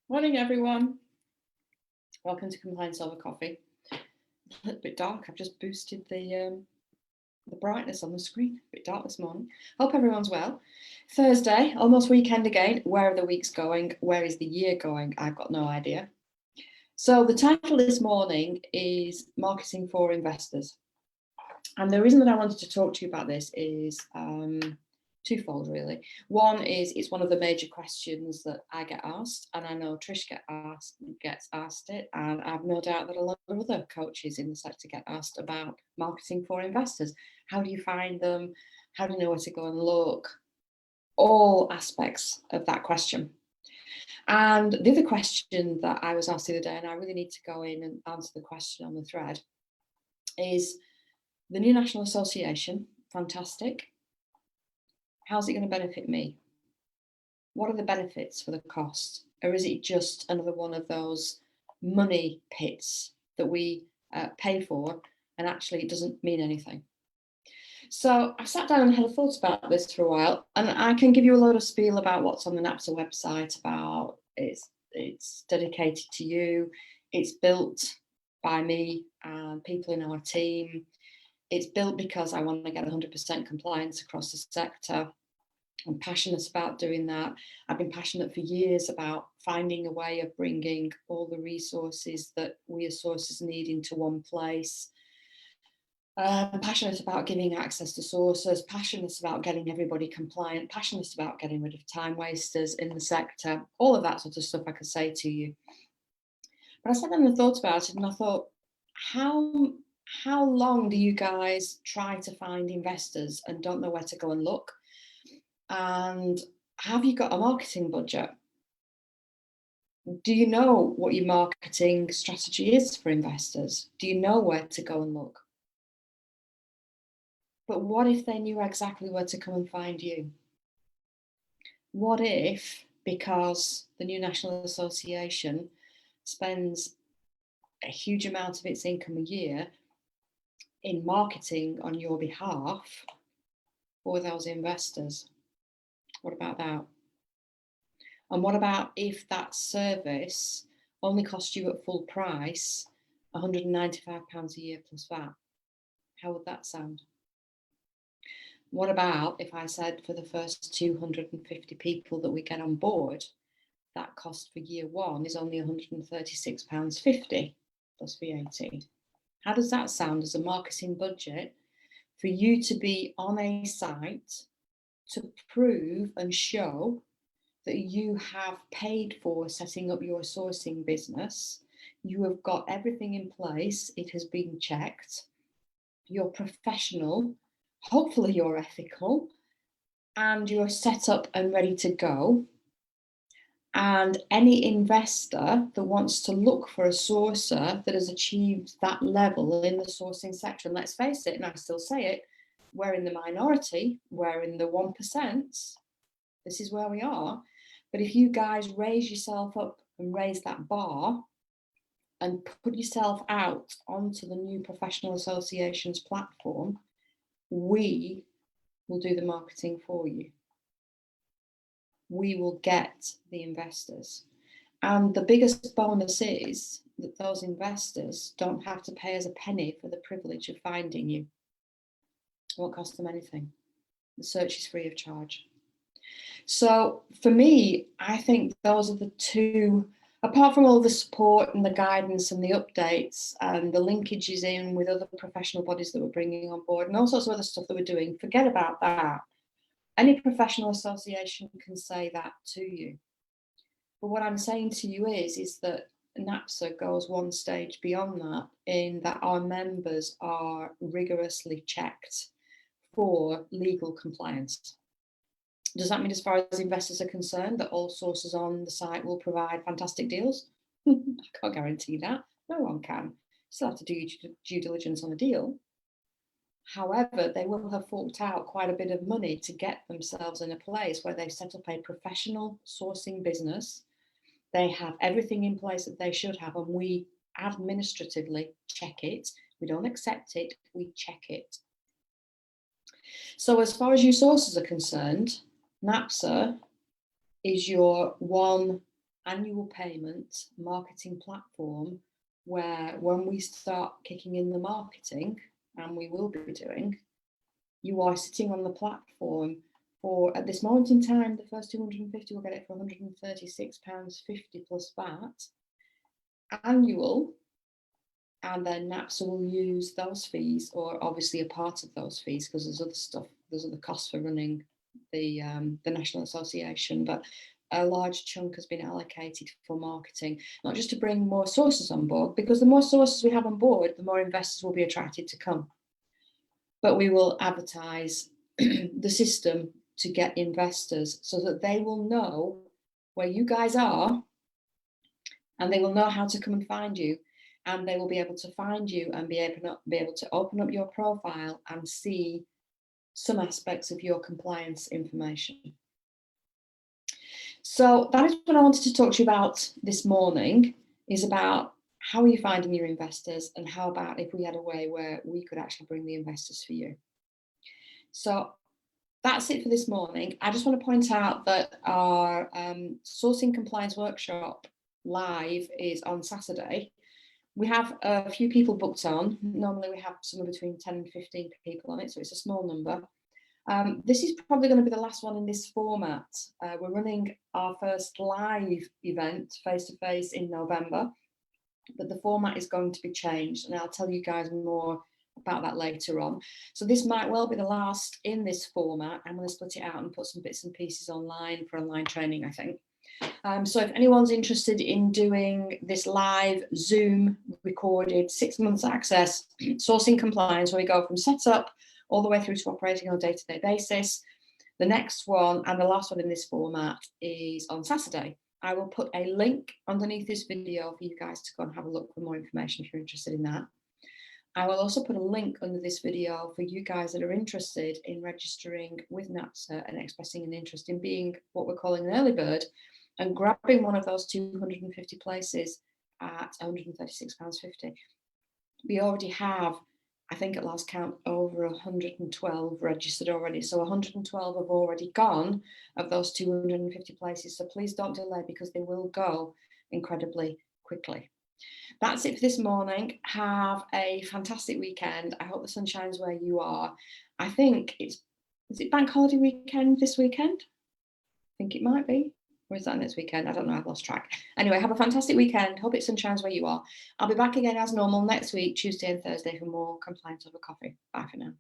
Morning, everyone. Welcome to Compliance Over Coffee. A little bit dark. I've just boosted the brightness on the screen. A bit dark this morning. Hope everyone's well. Thursday, almost weekend again. Where are the weeks going? Where is the year going? I've got no idea. So the title this morning is Marketing for Investors. And the reason that I wanted to talk to you about this is twofold, really. One is it's one of the major questions that I get asked, and I know Trish gets asked it, and I've no doubt that a lot of other coaches in the sector get asked about marketing for investors. How do you find them? How do you know where to go and look? All aspects of that question. And the other question that I was asked the other day, and I really need to go in and answer the question on the thread, is the new National Association, fantastic. How's it going to benefit me? What are the benefits for the cost? Or is it just another one of those money pits that we pay for and actually it doesn't mean anything? So I sat down and had a thought about this for a while, and I can give you a lot of spiel about what's on the Napsa website about it's dedicated to you, it's built by me and people in our team. It's built because I want to get 100% compliance across the sector. I'm passionate about doing that. I've been passionate for years about finding a way of bringing all the resources that we as sources need into one place. I'm passionate about giving access to sources, passionate about getting everybody compliant, passionate about getting rid of time wasters in the sector, all of that sort of stuff I could say to you. But I sat down and thought about it, and I thought, how long do you guys try to find investors and don't know where to go and look? And have you got a marketing budget? Do you know what your marketing strategy is for investors? Do you know where to go and look? But what if they knew exactly where to come and find you? What if, because the new National Association spends a huge amount of its income a year in marketing on your behalf for those investors? What about that? And what about if that service only cost you at full price £195 a year plus VAT? How would that sound? What about if I said for the first 250 people that we get on board, that cost for year one is only £136.50 plus VAT? How does that sound as a marketing budget for you to be on a site to prove and show that you have paid for setting up your sourcing business? You have got everything in place, it has been checked, you're professional, hopefully you're ethical, and you're set up and ready to go. And any investor that wants to look for a sourcer that has achieved that level in the sourcing sector, and let's face it, and I still say it, we're in the minority, we're in the 1%, this is where we are. But if you guys raise yourself up and raise that bar and put yourself out onto the new professional associations platform, we will do the marketing for you. We will get the investors. And the biggest bonus is that those investors don't have to pay us a penny for the privilege of finding you. It won't cost them anything. The search is free of charge. So for me, I think those are the two, apart from all the support and the guidance and the updates and the linkages in with other professional bodies that we're bringing on board and all sorts of other stuff that we're doing, forget about that. Any professional association can say that to you. But what I'm saying to you is that Napsa goes one stage beyond that, in that our members are rigorously checked for legal compliance. Does that mean, as far as investors are concerned, that all sources on the site will provide fantastic deals? I can't guarantee that. No one can. You still have to do your due diligence on a deal. However, they will have forked out quite a bit of money to get themselves in a place where they've set up a professional sourcing business. They have everything in place that they should have, and we administratively check it. We don't accept it, we check it. So as far as you sources are concerned, Napsa is your one annual payment marketing platform where when we start kicking in the marketing, and we will be doing, you are sitting on the platform for, at this moment in time, the first 250 will get it for £136.50 plus VAT annual, and then Napsa will use those fees, or obviously a part of those fees, because there's other stuff, there's other costs for running the National Association, but a large chunk has been allocated for marketing, not just to bring more sources on board, because the more sources we have on board, the more investors will be attracted to come. But we will advertise the system to get investors so that they will know where you guys are, and they will know how to come and find you, and they will be able to find you and be able to open up your profile and see some aspects of your compliance information. So that is what I wanted to talk to you about this morning, is about how are you finding your investors, and how about if we had a way where we could actually bring the investors for you. So that's it for this morning. I just want to point out that our sourcing compliance workshop live is on Saturday. We have a few people booked on. Normally we have somewhere between 10 and 15 people on it, so it's a small number. This is probably going to be the last one in this format. We're running our first live event face-to-face in November, but the format is going to be changed, and I'll tell you guys more about that later on. So this might well be the last in this format. I'm going to split it out and put some bits and pieces online for online training, I think. So if anyone's interested in doing this live Zoom recorded 6 months access sourcing compliance, where we go from setup all the way through to operating on a day-to-day basis, the next one and the last one in this format is on Saturday. I will put a link underneath this video for you guys to go and have a look for more information if you're interested in that. I will also put a link under this video for you guys that are interested in registering with Napsa and expressing an interest in being what we're calling an early bird and grabbing one of those 250 places at £136.50. We already have, I think at last count, over 112 registered already. So 112 have already gone of those 250 places. So please don't delay, because they will go incredibly quickly. That's it for this morning. Have a fantastic weekend. I hope the sun shines where you are. I think is it bank holiday weekend this weekend? I think it might be. Or is that next weekend? I don't know, I've lost track. Anyway, have a fantastic weekend. Hope it sun shines where you are. I'll be back again as normal next week, Tuesday and Thursday, for more compliance over coffee. Bye for now.